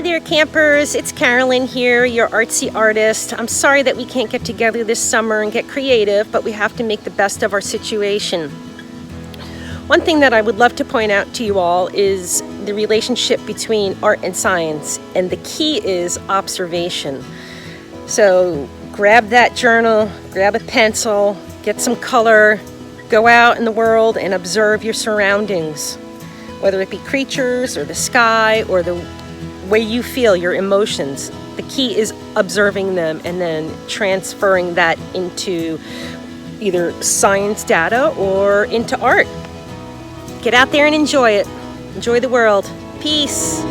there, campers. It's Carolyn here, your artsy artist. I'm sorry that we can't get together this summer and get creative, but we have to make the best of our situation. One thing that I would love to point out to you all is the relationship between art and science, and the key is observation. So grab that journal, grab a pencil, get some color, go out in the world and observe your surroundings, whether it be creatures or the sky or the way you feel, your emotions. The key is observing them and then transferring that into either science data or into art. Get out there and enjoy it. Enjoy the world. Peace.